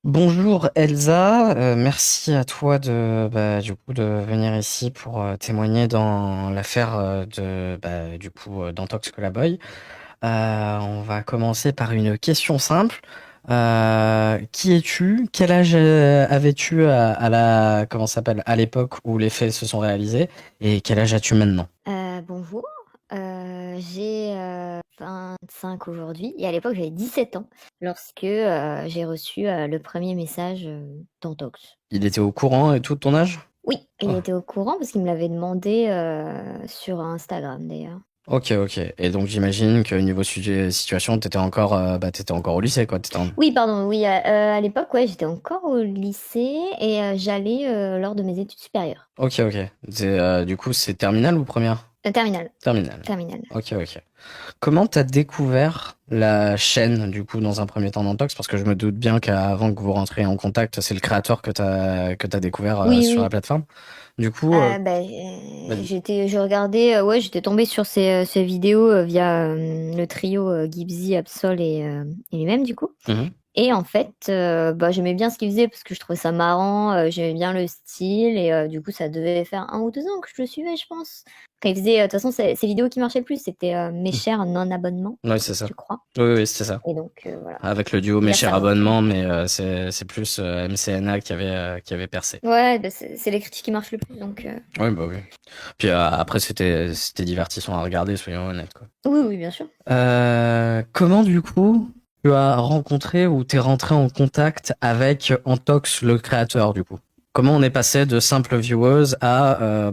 Bonjour Elsa, merci à toi de venir ici pour témoigner dans l'affaire d'Antox Colaboy. On va commencer par une question simple. Qui es-tu? Quel âge avais-tu comment ça s'appelle, à l'époque où les faits se sont réalisés? Et quel âge as-tu maintenant? Bonjour, j'ai 25 aujourd'hui et à l'époque j'avais 17 ans lorsque j'ai reçu le premier message d'Antox. Il était au courant et tout de ton âge? Oui, il Oh. était au courant parce qu'il me l'avait demandé sur Instagram d'ailleurs. Ok, ok. Et donc j'imagine que niveau situation, t'étais encore au lycée, quoi. Oui, pardon, oui, à l'époque, ouais, j'étais encore au lycée et j'allais lors de mes études supérieures. Ok, ok. Du coup, c'est terminale ou première? Terminale, Terminale. terminale. Ok, ok. Comment t'as découvert la chaîne, du coup, dans un premier temps d'Antox? Parce que je me doute bien qu'avant que vous rentriez en contact, c'est le créateur que t'as découvert Oui, sur la oui. plateforme. Du coup, vas-y. Je regardais, ouais, j'étais tombée sur ces vidéos via le trio Gibbsy, Absol et lui-même du coup. Mhm. Et en fait, j'aimais bien ce qu'il faisait parce que je trouvais ça marrant, j'aimais bien le style et du coup ça devait faire 1 ou 2 ans que je le suivais, je pense. Quand il faisait, de toute façon, ces vidéos qui marchaient le plus, c'était Mes chers non-abonnements, Ouais, c'est ça. je crois. Oui, oui, c'était ça. Et donc voilà, Avec le duo il Mes y a chers ça donc. abonnements, mais c'est plus MCNA qui avait percé. Ouais, bah, c'est les critiques qui marchent le plus donc Oui, bah oui. Puis après, c'était divertissant à regarder, soyons honnêtes, quoi. oui, oui, bien sûr. Comment du coup tu as rencontré ou t'es rentré en contact avec Antox le créateur du coup? Comment on est passé de simple viewers à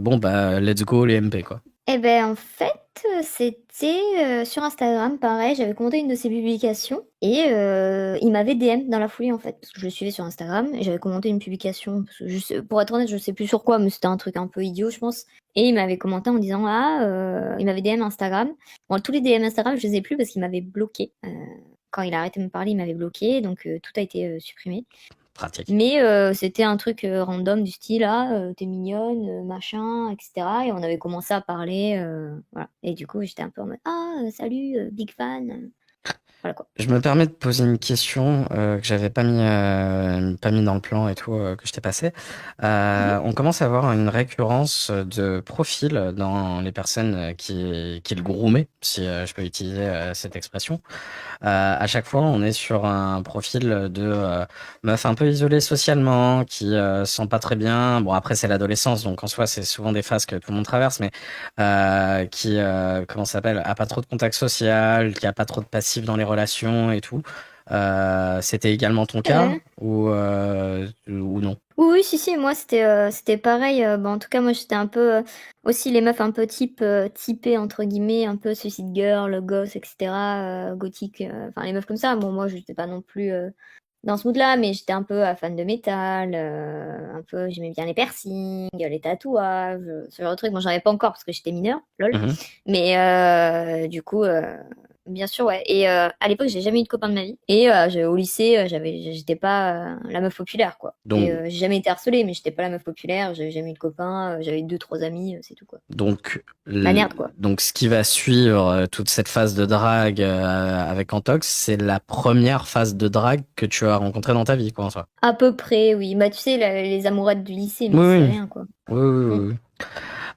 let's go les MP quoi? Eh ben, en fait, c'était, sur Instagram, pareil, j'avais commenté une de ses publications et il m'avait DM dans la foulée, en fait, parce que je le suivais sur Instagram et j'avais commenté une publication, parce que pour être honnête, je sais plus sur quoi, mais c'était un truc un peu idiot, je pense. Et il m'avait commenté en disant, il m'avait DM Instagram. Bon, tous les DM Instagram, je les ai plus parce qu'il m'avait bloqué. Quand il a arrêté de me parler, il m'avait bloqué, donc tout a été supprimé. Pratique. Mais c'était un truc random du style ah t'es mignonne, machin, etc. Et on avait commencé à parler, voilà. Et du coup j'étais un peu en mode ah salut, big fan, voilà quoi. Je me permets de poser une question que j'avais pas mis dans le plan et tout que je t'ai passé. Mhm. On commence à avoir une récurrence de profils dans les personnes qui le groomaient, si je peux utiliser cette expression. À chaque fois, on est sur un profil de meuf un peu isolée socialement, qui se sent pas très bien. Bon, après, c'est l'adolescence, donc en soi, c'est souvent des phases que tout le monde traverse, mais qui, comment ça s'appelle, a pas trop de contact social, qui a pas trop de passif dans les relations et tout. C'était également ton cas Ouais. ou non? Oui, oui, si, si, moi c'était pareil. Bah, en tout cas, moi j'étais un peu aussi les meufs un peu typées entre guillemets, un peu Suicide Girl, Goth, etc. Gothique, enfin les meufs comme ça. Bon, moi j'étais pas non plus dans ce mood-là, mais j'étais un peu fan de métal, un peu j'aimais bien les piercings, les tatouages, ce genre de trucs. Bon, j'en avais pas encore parce que j'étais mineure, lol. Mhm. Mais du coup, bien sûr, ouais. Et à l'époque, j'ai jamais eu de copain de ma vie. Et au lycée, j'étais pas la meuf populaire, quoi. Et Donc, j'ai jamais été harcelée, mais j'étais pas la meuf populaire. J'avais jamais eu de copain. J'avais 2, 3 amis, c'est tout, quoi. Donc, La merde, quoi. donc, ce qui va suivre toute cette phase de drague avec Antox, c'est la première phase de drague que tu as rencontrée dans ta vie, quoi, en soi. À peu près, oui. Bah, tu sais, les amourettes du lycée, Oui, mais c'est oui, rien, quoi. oui, oui, Mm. oui, oui.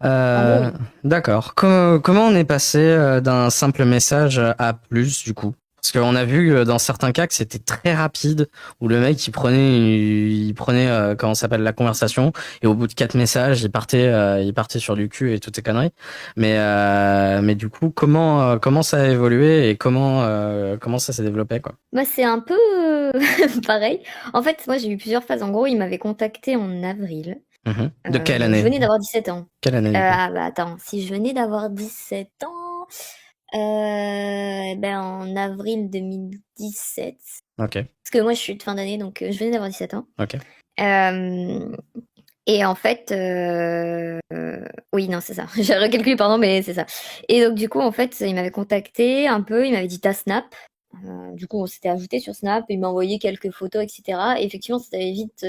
En gros, Euh, oui. d'accord. Comment on est passé d'un simple message à plus, du coup? Parce qu'on a vu dans certains cas que c'était très rapide, où le mec il prenait comment ça s'appelle la conversation, et au bout de 4 messages, il partait sur du cul et toutes ces conneries. Mais du coup, comment ça a évolué et comment ça s'est développé, quoi? Bah, c'est un peu pareil. En fait, moi, j'ai eu plusieurs phases. En gros, il m'avait contacté en avril. Mhm. De quelle Je année? venais d'avoir 17 ans. Quelle année, du coup? Ah bah attends, si je venais d'avoir 17 ans, ben en avril 2017. Ok, Parce que moi, je suis de fin d'année, donc je venais d'avoir 17 ans. ok. Euh, et en fait, oui, non, c'est ça. J'ai recalculé, pardon, mais c'est ça. Et donc, du coup, en fait, il m'avait contacté un peu, il m'avait dit ta Snap. Du coup, on s'était ajouté sur Snap, il m'a envoyé quelques photos, etc. Et effectivement, ça avait vite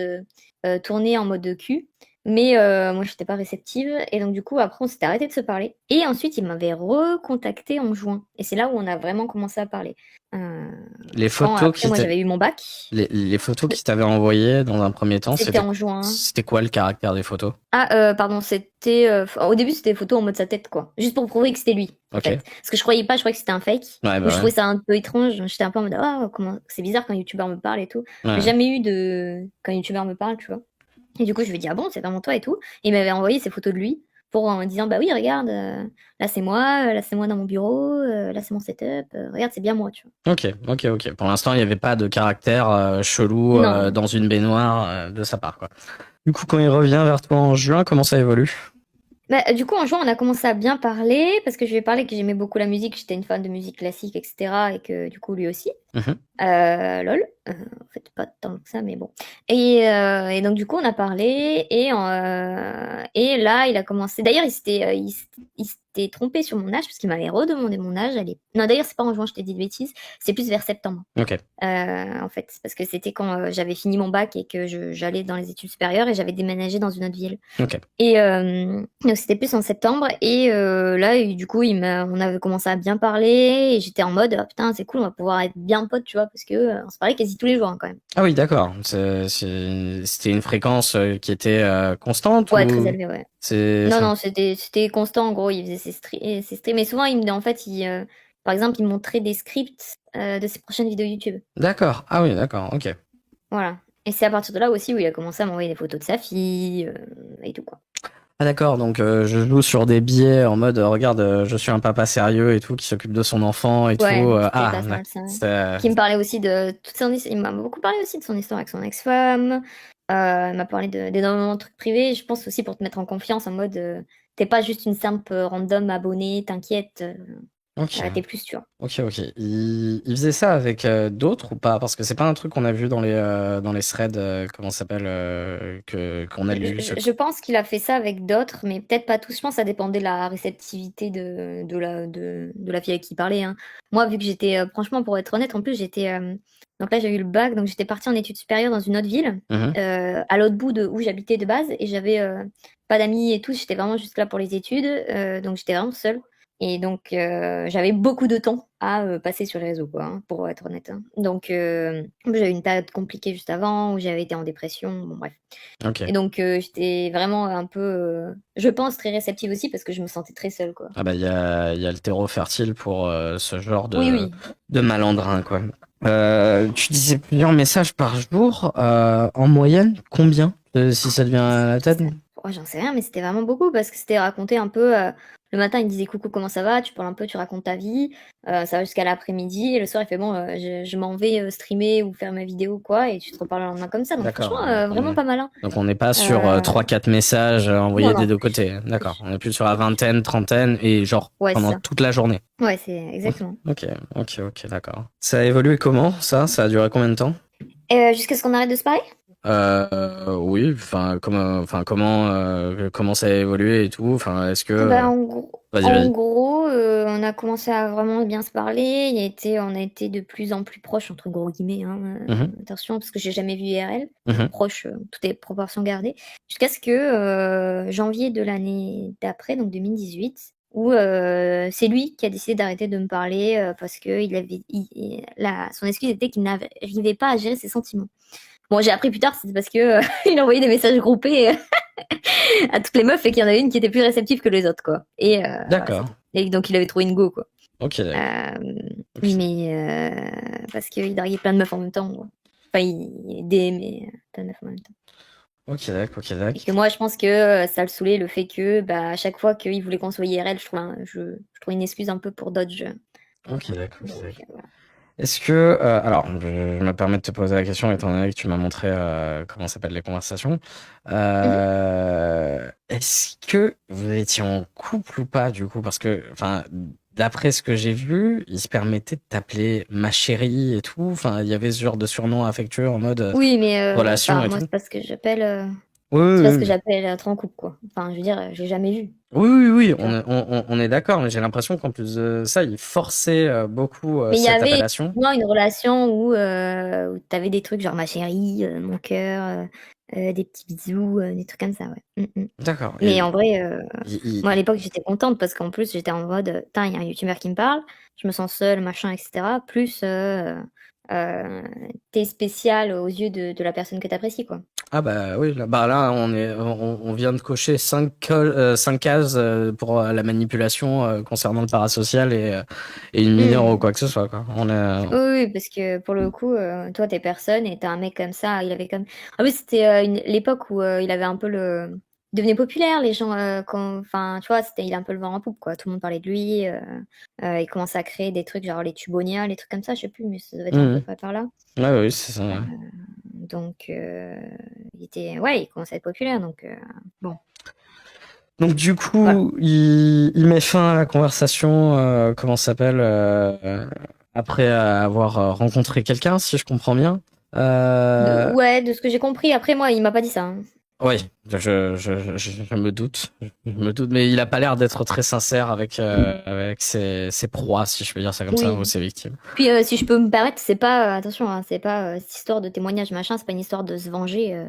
tourné en mode de cul. Mais moi, j'étais pas réceptive. Et donc, du coup, après, on s'était arrêté de se parler. Et ensuite, il m'avait recontacté en juin. Et c'est là où on a vraiment commencé à parler. Les Quand photos après, qui moi, t'a- j'avais eu mon bac. les photos qui t'avaient envoyées dans un premier temps, C'était en juin. c'était quoi le caractère des photos? Ah, pardon, c'était. Au début, c'était des photos en mode sa tête, quoi. Juste pour prouver que c'était lui, en Ok. fait. Parce que je croyais pas, je croyais que c'était un fake. Ouais, Donc, je bah trouvais ça un peu étrange. J'étais un peu en mode, ah, comment. C'est bizarre quand un youtubeur me parle et tout. ouais. J'ai Ouais. jamais eu de. Quand un youtubeur me parle, tu vois. Et du coup, je lui ai dit, ah bon, c'est vraiment toi et tout. Et il m'avait envoyé ces photos de lui pour en disant, bah oui, regarde, là c'est moi dans mon bureau, là c'est mon setup, regarde, c'est bien moi, tu Ok, ok, ok. Pour l'instant, il n'y avait pas de caractère chelou vois. Non. dans une baignoire de sa part, quoi. Du coup, quand il revient vers toi en juin, comment ça évolue? Bah, du coup, en juin, on a commencé à bien parler parce que je lui ai parlé que j'aimais beaucoup la musique, j'étais une fan de musique classique, etc. Et que du coup, lui aussi. Mhm. Lol. En fait, pas tant que ça, mais bon. Et donc, du coup, on a parlé et là, il a commencé. D'ailleurs, il s'était trompé sur mon âge parce qu'il m'avait redemandé mon âge. Non, d'ailleurs, c'est pas en juin, je t'ai dit de bêtises. C'est plus vers septembre. Ok, En fait, parce que c'était quand j'avais fini mon bac et que j'allais dans les études supérieures et j'avais déménagé dans une autre ville. ok. Et donc c'était plus en septembre et là et du coup on avait commencé à bien parler et j'étais en mode ah, putain c'est cool on va pouvoir être bien potes tu vois parce que on se parlait quasi tous les jours hein, quand même. Ah oui, d'accord. C'était une fréquence qui était constante Ouais, très ou élevé, ouais. c'est... Non enfin, non c'était constant en gros il faisait ses streams mais souvent en fait par exemple il montrait des scripts de ses prochaines vidéos YouTube. D'accord. Ah oui, d'accord. Ok. Voilà. Et c'est à partir de là aussi où il a commencé à m'envoyer des photos de sa fille et tout quoi. Ah d'accord. Donc je joue sur des biais en mode regarde, je suis un papa sérieux et tout qui s'occupe de son enfant et tout. Ouais, c'était Ah, pas mal ça. c'est- Qui me parlait aussi de toute son histoire. Il m'a beaucoup parlé aussi de son histoire avec son ex-femme. Il m'a parlé d'énormément de trucs privés. Je pense aussi pour te mettre en confiance en mode t'es pas juste une simple random abonnée, t'inquiète, ok. t'es plus, tu vois. Ok, ok. Il faisait ça avec d'autres ou pas? Parce que c'est pas un truc qu'on a vu dans les threads, comment ça s'appelle, qu'on a lu. Je pense qu'il a fait ça avec d'autres, mais peut-être pas tous. Je pense que ça dépendait de la réceptivité de la fille avec qui il parlait. Hein. Moi, vu que j'étais, franchement, pour être honnête, en plus, j'étais. Donc là, j'ai eu le bac, donc j'étais partie en études supérieures dans une autre ville, Mhm. à l'autre bout de où j'habitais de base, et j'avais pas d'amis et tout. J'étais vraiment juste là pour les études, donc j'étais vraiment seule. Et donc, j'avais beaucoup de temps à passer sur les réseaux, quoi, hein, pour être honnête. Hein. Donc, j'avais une période compliquée juste avant où j'avais été en dépression. Bon, bref. Ok. Et donc, j'étais vraiment un peu, je pense, très réceptive aussi parce que je me sentais très seule, quoi. Ah bah il y a le terreau fertile pour ce genre Oui, oui. de malandrin, quoi. Tu disais plusieurs messages par jour, en moyenne, combien? Si ça te vient à la tête? Oh, j'en sais rien, mais c'était vraiment beaucoup parce que c'était raconter un peu. Le matin, il me disait coucou, comment ça va? Tu parles un peu, tu racontes ta vie. Ça va jusqu'à l'après-midi. Et le soir, il fait bon, je m'en vais streamer ou faire ma vidéo, quoi. Et tu te reparles le lendemain comme ça. Donc, D'accord. franchement, Donc vraiment pas malin. on n'est pas sur 3-4 messages envoyés Non, des non, deux plus. côtés. D'accord. Plus. On est plus sur la vingtaine, trentaine et genre Ouais, c'est pendant ça. toute la journée. Ouais, c'est exactement. Ok, ok, ok, d'accord. Ça a évolué comment, ça? Ça a duré combien de temps? Jusqu'à ce qu'on arrête de se parler? Oui, comment ça a évolué et tout. Enfin, est-ce que, Bah, vas-y, en vas-y. gros on a commencé à vraiment bien se parler. On a été de plus en plus proches, entre gros guillemets, hein, Mhm, attention, parce que j'ai jamais vu IRL. Donc mhm. proche, toutes les proportions gardées. Jusqu'à ce que janvier de l'année d'après, donc 2018, où c'est lui qui a décidé d'arrêter de me parler parce que son excuse était qu'il n'arrivait pas à gérer ses sentiments. Bon, j'ai appris plus tard, c'était parce que il envoyait des messages groupés à toutes les meufs et qu'il y en avait une qui était plus réceptive que les autres, quoi. Et voilà, c'est D'accord. tout. Et donc, il avait trouvé une go, quoi. Ok, d'accord. Euh, Ok, mais parce qu'il draguait plein de meufs en même temps. Ouais. Enfin, il DMait plein de meufs en même temps. ok, d'accord, ok, Et d'accord. que moi, je pense que ça le saoulait le fait que, bah, à chaque fois qu'il voulait qu'on soit IRL, je trouvais une excuse un peu pour dodge. Ok, d'accord, ok, Donc, d'accord. voilà. Est-ce que, alors, je me permets de te poser la question étant donné que tu m'as montré comment s'appellent les conversations. Mhm. Est-ce que vous étiez en couple ou pas du coup? Parce que, enfin, d'après ce que j'ai vu, il se permettait de t'appeler ma chérie et tout. Enfin, il y avait ce genre de surnom affectueux en mode Oui, mais relation enfin, et moi, tout. Oui, c'est pas ce oui, que oui. j'appelle être en couple, quoi. Enfin, je veux dire, j'ai jamais vu, Oui, oui, oui, tu vois. on est d'accord, mais j'ai l'impression qu'en plus de ça, il forçait beaucoup Mais il y cette avait appellation. moi une relation où tu avais des trucs genre ma chérie, mon cœur, des petits bisous, des trucs comme ça, ouais. D'accord. Mais en vrai, Il- moi à l'époque j'étais contente parce qu'en plus j'étais en mode, putain, il y a un youtubeur qui me parle, je me sens seule, machin, etc. Plus t'es spécial aux yeux de la personne que t'apprécies, quoi. Ah bah oui, là on vient de cocher 5 cases pour la manipulation concernant le parasocial et une mineure ou Hmm. quoi que ce soit, quoi. On est... Oui, oui, parce que pour le coup, toi t'es personne et t'as un mec comme ça, il avait comme. En plus c'était l'époque où il avait un peu le. Il devenait populaire, les gens, enfin, tu vois, il a un peu le vent en poupe, quoi. Tout le monde parlait de lui, il commençait à créer des trucs genre les Tubonia, les trucs comme ça, je sais plus, mais ça devait être à peu Mhm. près par là. Ouais, oui, c'est ça. Euh, Ouais. donc, ouais, il commençait à être populaire, donc bon, Donc du voilà. coup, il met fin à la conversation, comment ça s'appelle, après avoir rencontré quelqu'un, si je comprends bien. Euh, Ouais, de ce que j'ai compris, après moi, il m'a pas dit ça, hein. Oui, je me doute. Je me doute, mais il a pas l'air d'être très sincère avec ses proies, si je peux dire ça comme ça, ou Oui. ses victimes. Puis si je peux me permettre, c'est pas, attention, hein, c'est pas cette histoire de témoignage machin, c'est pas une histoire de se venger.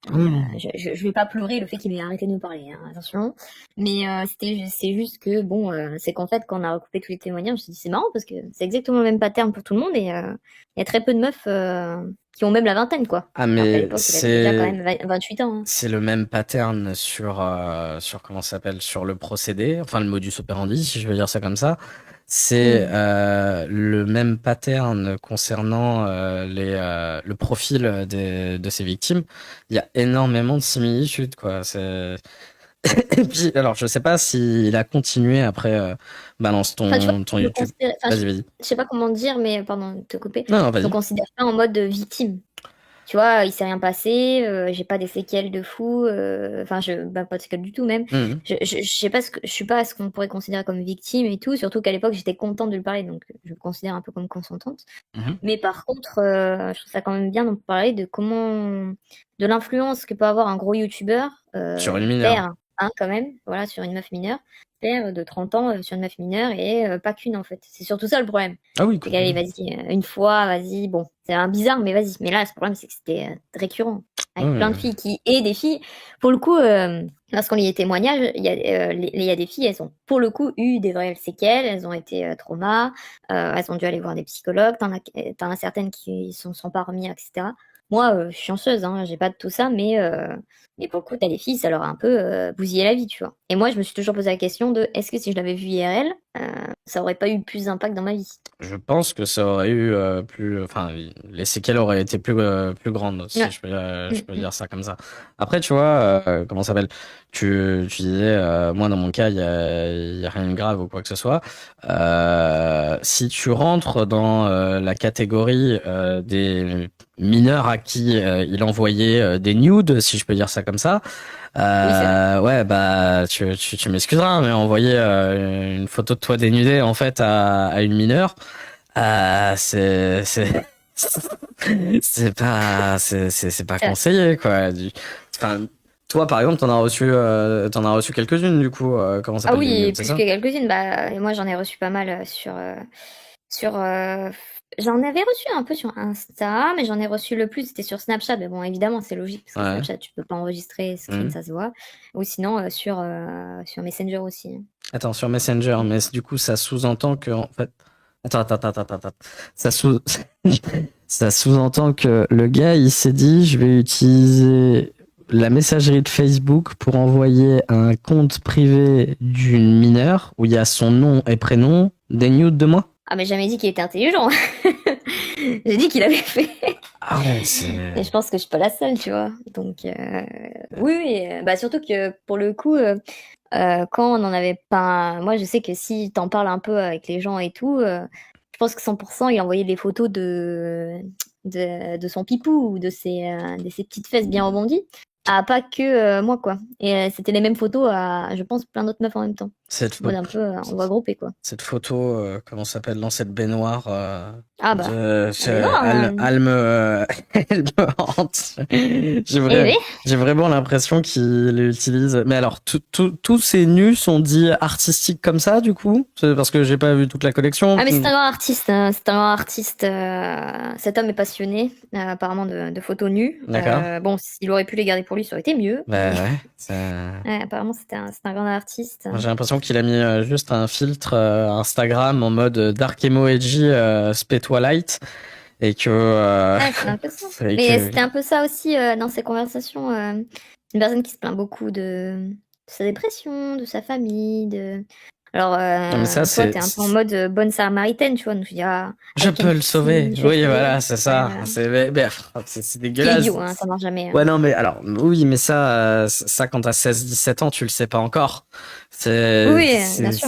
Mhm. Je vais pas pleurer le fait qu'il ait arrêté de nous parler, hein, attention. Mais c'est juste que bon, c'est qu'en fait, quand on a recoupé tous les témoignages, je me suis dit c'est marrant parce que c'est exactement le même pattern pour tout le monde et il y a très peu de meufs qui ont même la vingtaine, quoi. Ah, Alors qu'à mais l'époque, il avait déjà quand même 28 ans, hein. c'est le même pattern sur comment ça s'appelle, sur le procédé, enfin le modus operandi, si je veux dire ça comme ça. C'est Hmm. le même pattern concernant le profil de ces victimes. Il y a énormément de similitudes, quoi. Et puis, alors, je sais pas s'il a continué après, balance Enfin, tu vois, ton je me YouTube. considère, enfin, Vas-y, vas-y. je sais pas comment dire, mais pardon de te couper, Non, non, je me vas-y. considère pas en mode victime. Tu vois, il s'est rien passé, j'ai pas des séquelles de fou, enfin, bah, pas de séquelles du tout même. Mhm. Je sais pas je suis pas ce qu'on pourrait considérer comme victime et tout, surtout qu'à l'époque j'étais contente de lui parler, donc je me considère un peu comme consentante. Mhm. Mais par contre, je trouve ça quand même bien d'en parler de l'influence que peut avoir un gros youtubeur, Sur une mineure. père, hein, quand même, voilà, sur une meuf mineure, père de 30 ans sur une meuf mineure et pas qu'une en fait. C'est surtout ça le problème. Ah oui, C'est qu'allez, vas-y, une fois, vas-y, bon, c'est un bizarre, mais vas-y. Mais là, le problème, c'est que c'était récurrent, avec plein de ouais. filles et des filles, pour le coup, lorsqu'on lit les témoignages, il y a des filles, elles ont, pour le coup, eu des vraies séquelles, elles ont été traumas, elles ont dû aller voir des psychologues, t'en as certaines qui sont pas remis, etc. Moi, je suis chanceuse, hein, j'ai pas de tout ça, mais pour le coup, t'as des filles, ça leur a un peu bousillé la vie, tu vois. Et moi, je me suis toujours posé la question de est-ce que si je l'avais vu IRL, ça aurait pas eu plus d'impact dans ma vie? Je pense que ça aurait eu enfin, les séquelles auraient été plus grandes, si Ouais. je Mm, peux mm. dire ça comme ça. Après, tu vois, comment ça s'appelle? Tu disais, moi dans mon cas, il y a rien de grave ou quoi que ce soit. Si tu rentres dans la catégorie des mineurs à qui il envoyait des nudes, si je peux dire ça comme ça, Oui, c'est vrai. ouais, bah, tu m'excuseras, mais envoyer une photo de toi dénudé en fait à une mineure. C'est c'est pas C'est vrai. conseillé, quoi. Enfin, toi, par exemple, t'en as reçu quelques-unes, du coup, comment Ah s'appelle les oui, nudes, c'est plus que ça? quelques-unes. Bah, et moi, j'en ai reçu pas mal sur. J'en avais reçu un peu sur Insta, mais j'en ai reçu le plus, c'était sur Snapchat. Mais bon, évidemment, c'est logique, parce que Ouais. Snapchat, tu peux pas enregistrer, screen, Mhm. ça se voit. Ou sinon, sur Messenger aussi, hein. Attends, sur Messenger, mais du coup, ça sous-entend que, en fait, attends. Ça sous, ça sous-entend que le gars, il s'est dit, je vais utiliser la messagerie de Facebook pour envoyer un compte privé d'une mineure où il y a son nom et prénom, des nudes de moi. Ah, mais j'ai jamais dit qu'il était intelligent. J'ai dit qu'il avait fait. Ah ouais, Et je pense que je suis pas la seule, tu vois. Donc, oui, oui, bah, surtout que pour le coup, quand on en avait pas. Moi, je sais que si t'en parles un peu avec les gens et tout, je pense que 100%, il envoyait des photos de son pipou ou de ses petites fesses bien rebondies. Ah, pas que moi, quoi. Et c'était les mêmes photos à, je pense, plein d'autres meufs en même temps. Cette, En mode pho- un peu, on va grouper, quoi. cette photo, comment s'appelle, dans cette baignoire, Ah bah, la baignoire, elle me, elle me hante. J'ai eh vrai- oui. j'ai vraiment l'impression qu'il utilise. Mais alors, tous ces nus sont dits artistiques comme ça, du coup? C'est parce que j'ai pas vu toute la collection. Ah mais c'est un grand artiste, hein, c'est un grand artiste. Cet homme est passionné apparemment de photos nues. D'accord. Bon, s'il aurait pu les garder pour lui, ça aurait été mieux. Bah Mais ouais. ouais, apparemment c'est un grand artiste. J'ai l'impression qu'il a mis juste un filtre Instagram en mode dark emo edgy spé Twilight et que, Ouais, c'est un peu ça. et Mais que c'était un peu ça aussi dans ses conversations. Une personne qui se plaint beaucoup de sa dépression, de sa famille, de. Alors, non, mais ça toi, t'es un peu en mode bonne samaritaine, tu vois. Donc, je dis, ah, je I can peux le sauver. see, je vais Oui, te sauver. voilà, c'est Ouais, ça. voilà. C'est C'est dégueulasse. idiot, hein, ça marche jamais. Hein. Ouais, non, mais alors, oui, mais ça quand t'as 16-17 ans, tu le sais pas encore. Oui, bien sûr.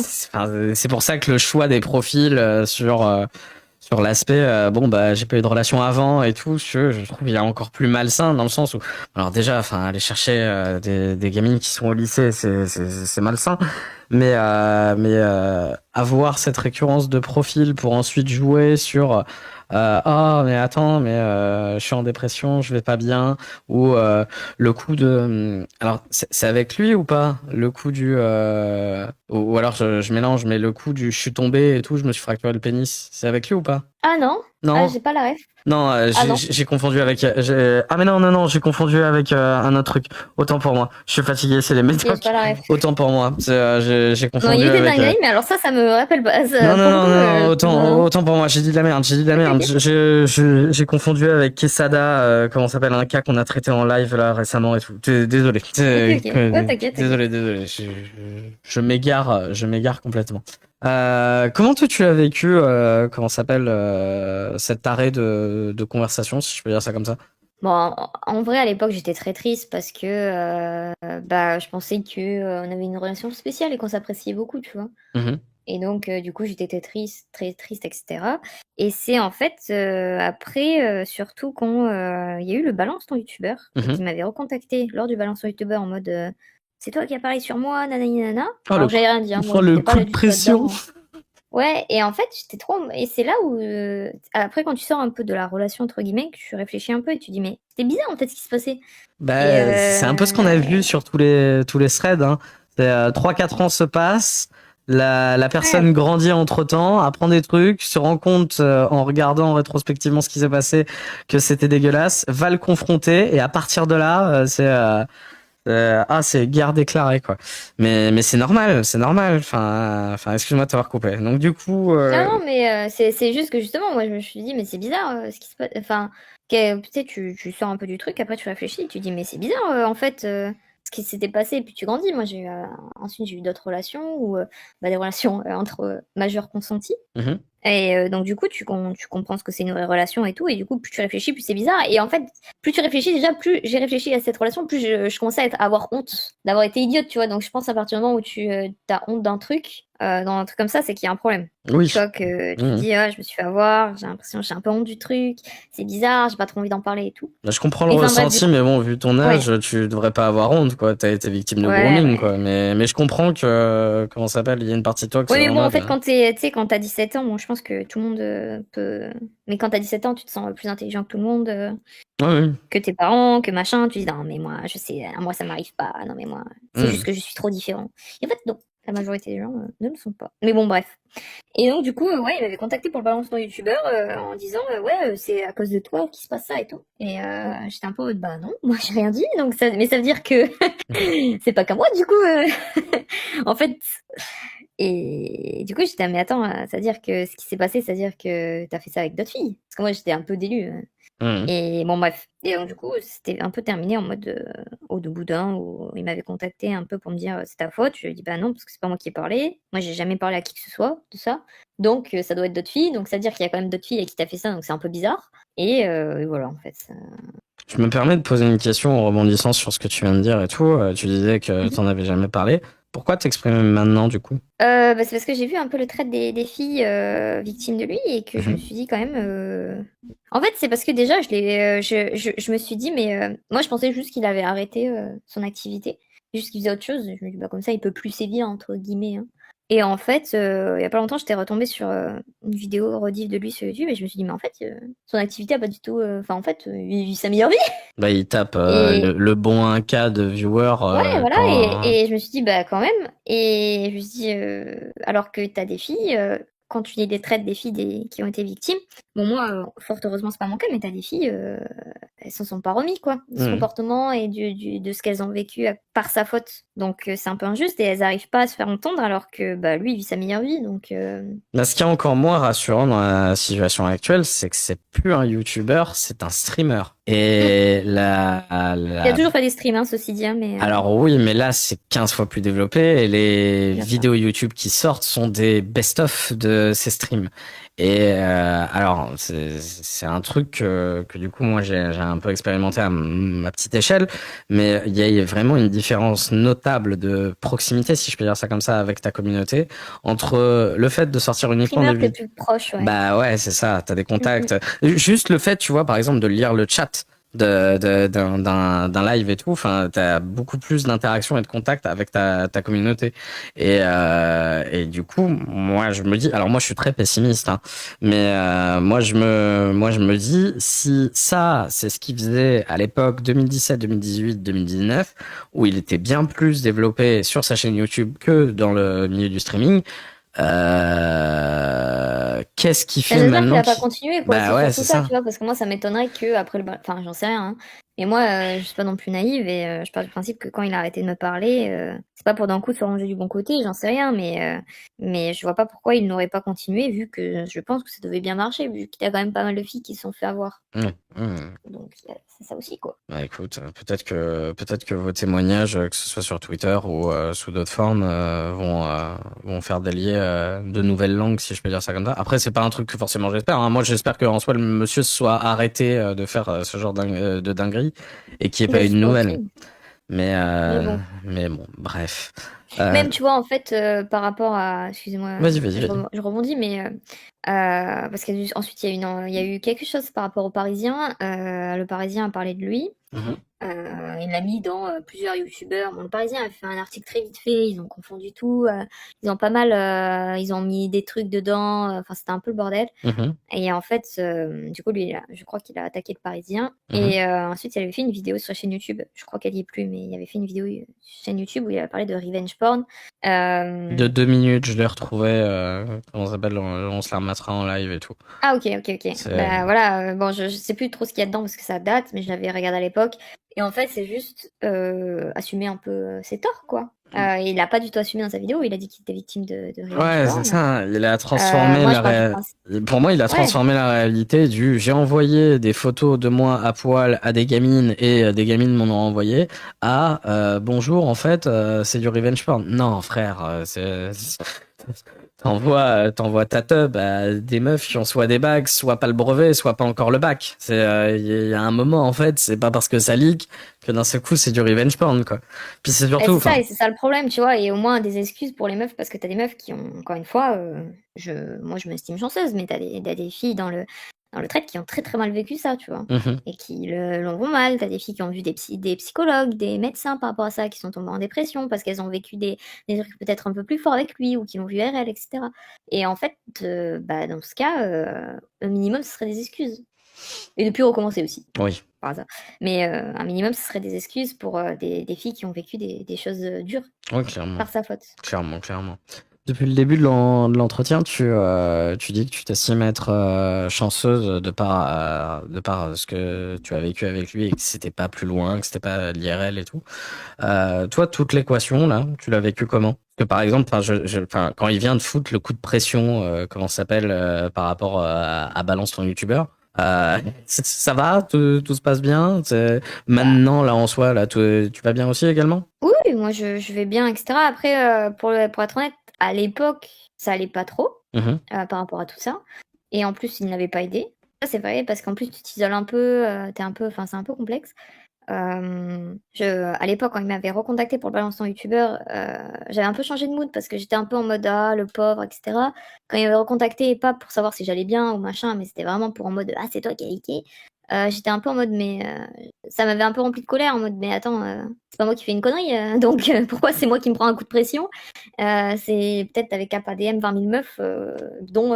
C'est pour ça que le choix des profils sur l'aspect, bon, bah, j'ai pas eu de relation avant et tout, je trouve qu'il y a encore plus malsain dans le sens où, alors déjà, enfin, aller chercher des gamines qui sont au lycée, c'est malsain, mais avoir cette récurrence de profil pour ensuite jouer sur, oh, mais attends, mais je suis en dépression, je vais pas bien, ou le coup de, alors, c'est avec lui ou pas, le coup du, ou alors je mélange, mais le coup du, je suis tombé et tout, je me suis fracturé le pénis, c'est avec lui ou pas? Ah non, ah, Non, j'ai pas la ref. non, Ah non, j'ai confondu avec. Ah mais non, non, non, j'ai confondu avec un autre truc. Autant pour moi. Je suis fatigué, c'est les ok, j'ai médocs. pas la ref. Autant pour moi. J'ai Non, il confondu était avec. dingue, mais alors ça me rappelle pas. Non, non, Pour le non, coup, non, ça me- autant pour moi. J'ai dit de la merde. J'ai dit de la Ok, merde. ok. J'ai confondu avec Quesada, comment ça s'appelle, un cas qu'on a traité en live là récemment et tout. Désolé. Ok, ok. Ouais, t'inquiète, t'inquiète. Désolé. Je m'égare complètement. Comment toi tu as vécu, comment ça s'appelle, cet arrêt de conversation, si je peux dire ça comme ça? Bon, en vrai, à l'époque, j'étais très triste parce que bah, je pensais que on avait une relation spéciale et qu'on s'appréciait beaucoup, tu vois. Mhm. Et donc, du coup, j'étais très triste, etc. Et c'est en fait après, surtout quand il y a eu le balance ton youtubeur et Mhm. qui m'avait recontacté lors du balance ton youtubeur en mode c'est toi qui as parlé sur moi, nanani nana. Oh, Alors, j'avais rien dit, hein, moi, le j'étais pas coup là de du tout pression. là-dedans. Ouais, et en fait, j'étais trop. Et c'est là où, après, quand tu sors un peu de la relation, entre guillemets, que tu réfléchis un peu et tu dis, mais c'était bizarre en fait ce qui se passait. Et Bah, c'est un peu ce qu'on a vu sur tous les threads, hein. 3-4 ans se passent, la ouais, personne grandit entre-temps, apprend des trucs, se rend compte en regardant rétrospectivement ce qui s'est passé que c'était dégueulasse, va le confronter et à partir de là, c'est guerre déclarée quoi. Mais c'est normal, c'est normal. Enfin, excuse-moi de t'avoir coupé. Donc du coup, non, non, mais c'est juste que justement, moi, je me suis dit, mais c'est bizarre ce qui se passe. Enfin, tu sais, tu sors un peu du truc, après tu réfléchis, tu dis, mais c'est bizarre en fait ce qui s'était passé, et puis tu grandis. Moi, ensuite, j'ai eu d'autres relations, ou bah, des relations entre majeurs consentis. mhm. Et donc, du coup, tu comprends ce que c'est une vraie relation et tout. Et du coup, plus tu réfléchis, plus c'est bizarre. Et en fait, plus tu réfléchis, déjà, plus j'ai réfléchi à cette relation, plus je commençais à avoir honte d'avoir été idiote, tu vois. Donc, je pense à partir du moment où tu as honte d'un truc, dans un truc comme ça, c'est qu'il y a un problème. Oui. Tu vois, que tu te Mhm. dis, ah, je me suis fait avoir, j'ai l'impression que j'ai un peu honte du truc, c'est bizarre, j'ai pas trop envie d'en parler et tout. Bah, je comprends le Et enfin, bref, du ressenti, coup, mais bon, vu ton ouais, âge, tu devrais pas avoir honte, quoi. T'as été victime de ouais, grooming, ouais. quoi. Mais je comprends que, comment ça s'appelle, il y a une partie de toi que c'est Oui, mais en bon, en mode. fait, tu sais, quand t'as 17 ans, bon, je pense que tout le monde peut. Mais quand t'as 17 ans, tu te sens plus intelligent que tout le monde. Ouais, oui. Que tes parents, que machin, tu dis non mais moi je sais, moi ça m'arrive pas, non mais moi c'est juste Mhm. que je suis trop différent. Et en fait non, la majorité des gens ne le sont pas. Mais bon bref. Et donc du coup ouais il m'avait contacté pour le balancement youtubeur en disant ouais c'est à cause de toi qu'il se passe ça et tout. Et j'étais un peu en mode, bah non, moi j'ai rien dit donc ça, mais ça veut dire que c'est pas qu'à moi du coup. En fait. Et du coup j'étais mais attends, ça veut dire que ce qui s'est passé, ça veut dire que t'as fait ça avec d'autres filles. Parce que moi j'étais un peu délue. Mhm. Et bon, bref. Et donc, du coup, c'était un peu terminé en mode au de boudin où il m'avait contacté un peu pour me dire c'est ta faute. Je lui ai dit bah non, parce que c'est pas moi qui ai parlé. Moi, j'ai jamais parlé à qui que ce soit de ça. Donc, ça doit être d'autres filles. Donc, ça veut dire qu'il y a quand même d'autres filles avec qui t'as fait ça. Donc, c'est un peu bizarre. Et voilà, en fait. Je me permets de poser une question en rebondissant sur ce que tu viens de dire et tout. Tu disais que Mhm. t'en avais jamais parlé. Pourquoi t'exprimer maintenant, du coup? Bah, c'est parce que j'ai vu un peu le trait des filles victimes de lui et que je me Mhm. suis dit quand même. En fait, c'est parce que déjà, je me suis dit, mais moi, je pensais juste qu'il avait arrêté son activité. juste qu'il faisait autre chose. Je me dis, bah, comme ça, il peut plus sévir, entre guillemets, hein. Et en fait, il y a pas longtemps, j'étais retombée sur une vidéo rediff de lui sur YouTube et je me suis dit, mais en fait, son activité a pas du tout. Enfin, en fait, il vit sa meilleure vie. Bah, il tape Et le bon 1K de viewers ouais, voilà. quand. Et je me suis dit, bah, quand même. Et je me suis dit, alors que t'as des filles, quand tu lis des traits des filles qui ont été victimes, bon, moi, fort heureusement, c'est pas mon cas, mais t'as des filles, elles s'en sont pas remis, quoi, de ce Hmm. comportement et de ce qu'elles ont vécu par sa faute. Donc, c'est un peu injuste et elles arrivent pas à se faire entendre alors que bah, lui, il vit sa meilleure vie. Donc, Bah, ce qui est encore moins rassurant dans la situation actuelle, c'est que c'est plus un YouTuber, c'est un streamer. Et il a toujours fait des streams, hein, ceci dit, hein, mais alors oui, mais là c'est 15 fois plus développé et les bien sûr. vidéos YouTube qui sortent sont des best-of de ces streams. Et alors c'est un truc que du coup moi j'ai un peu expérimenté à ma petite échelle, mais il y a vraiment une différence notable de proximité, si je peux dire ça comme ça, avec ta communauté, entre le fait de sortir uniquement des Streamer, t'es vidéos. plus proche, ouais. Bah ouais, c'est ça, t'as des Mm, mm. contacts. Juste le fait, tu vois, par exemple, de lire le chat d'un live et tout, enfin, t'as beaucoup plus d'interaction et de contact avec ta communauté. Et du coup, moi, je me dis, alors moi, je suis très pessimiste, hein, mais moi, je me dis, si ça, c'est ce qu'il faisait à l'époque 2017, 2018, 2019, où il était bien plus développé sur sa chaîne YouTube que dans le milieu du streaming, qu'est-ce qu'il Bah, fait j'espère qu'il maintenant a pas qui... continué, quoi. Bah C'est ouais, surtout c'est ça, ça. tu vois, parce que moi, ça m'étonnerait que après enfin, j'en sais rien, hein. Et moi, je suis pas non plus naïve et je pars du principe que quand il a arrêté de me parler, c'est pas pour d'un coup se ranger du bon côté, j'en sais rien, mais je vois pas pourquoi il n'aurait pas continué vu que je pense que ça devait bien marcher, vu qu'il y a quand même pas mal de filles qui se sont fait avoir. Mmh. Donc, c'est ça aussi, quoi. Bah écoute, peut-être que vos témoignages, que ce soit sur Twitter ou sous d'autres formes, vont faire délier de nouvelles langues, si je peux dire ça comme ça. Après, c'est pas un truc que forcément j'espère, hein. Moi, j'espère qu'en soi le monsieur se soit arrêté de faire ce genre de dinguerie et qu'il n'y ait pas Bah, une j'espère nouvelle. aussi. Mais Mais bon. mais bon, bref. Euh, Même, tu vois, en fait, par rapport à... Excusez-moi, vas-y. je rebondis, mais... parce qu'ensuite, il y a eu quelque chose par rapport au Parisien. Le Parisien a parlé de lui. Mhm. Il l'a mis dans plusieurs youtubeurs. Bon, le Parisien a fait un article très vite fait, ils ont confondu tout. Ils ont pas mal... ils ont mis des trucs dedans. Enfin, c'était un peu le bordel. Mhm. Et en fait, du coup, lui, je crois qu'il a attaqué le Parisien. Mhm. Et ensuite, il avait fait une vidéo sur sa chaîne YouTube. Je crois qu'elle y est plus, mais il avait fait une vidéo sur sa chaîne YouTube où il a parlé de revenge porn. De 2 minutes, je l'ai retrouvé. Comment ça s'appelle? On se la remettra en live et tout. Ah, ok. C'est. Bah voilà, bon, je sais plus trop ce qu'il y a dedans parce que ça date, mais je l'avais regardé à l'époque. Et en fait, c'est juste assumer un peu ses torts, quoi. Il a pas du tout assumé dans sa vidéo, il a dit qu'il était victime de revenge Ouais, c'est porn. ça. Il a transformé Moi, je pars du principe. Pour moi, il a Ouais, transformé la réalité du j'ai envoyé des photos de moi à poil à des gamines et des gamines m'en ont envoyé à bonjour, en fait, c'est du revenge porn. Non, frère, t'envoies ta tub à des meufs qui ont soit des bacs, soit pas le brevet, soit pas encore le bac. Il y a un moment, en fait, c'est pas parce que ça leak que d'un seul coup c'est du revenge porn, quoi. Puis c'est et surtout, c'est ça, enfin, et c'est ça le problème, tu vois. Et au moins des excuses pour les meufs, parce que t'as des meufs qui ont, encore une fois, moi je m'estime chanceuse, mais t'as des filles dans le trade qui ont très très mal vécu ça, tu vois. mhm, Et qui l'ont vont mal. T'as des filles qui ont vu des psychologues, des médecins par rapport à ça, qui sont tombées en dépression parce qu'elles ont vécu des trucs peut-être un peu plus forts avec lui ou qui l'ont vu RL, etc. Et en fait, bah, dans ce cas, un minimum, ce serait des excuses. Et de plus recommencer aussi, oui, par hasard. Mais un minimum, ce serait des excuses pour des filles qui ont vécu des choses dures oui, clairement. par sa faute. Clairement. Depuis le début de de l'entretien, tu dis que tu t'estimes être chanceuse de par ce que tu as vécu avec lui et que c'était pas plus loin, que c'était pas l'IRL et tout. Toi, toute l'équation, là, tu l'as vécu comment? Parce que par exemple, enfin, enfin, quand il vient de foutre le coup de pression, comment ça s'appelle, par rapport à Balance ton youtubeur, ça va? Tout se passe bien? Bah, Maintenant, là, en soi, là, tu vas bien aussi également? oui, moi je vais bien, etc. Après, pour être honnête, à l'époque, ça allait pas trop Mhm. par rapport à tout ça. Et en plus, il n'avait pas aidé. Ça, c'est vrai, parce qu'en plus, tu t'isoles un peu, enfin, c'est un peu complexe. À l'époque, quand il m'avait recontacté pour le balancement youtubeur, j'avais un peu changé de mood parce que j'étais un peu en mode ah, le pauvre, etc. Quand il m'avait recontacté, pas pour savoir si j'allais bien ou machin, mais c'était vraiment pour en mode ah, c'est toi qui as leaké. j'étais un peu en mode, mais ça m'avait un peu rempli de colère, en mode, mais attends, c'est pas moi qui fais une connerie, donc pourquoi c'est moi qui me prends un coup de pression? C'est peut-être t'avais qu'à pas DM 20 000 meufs, dont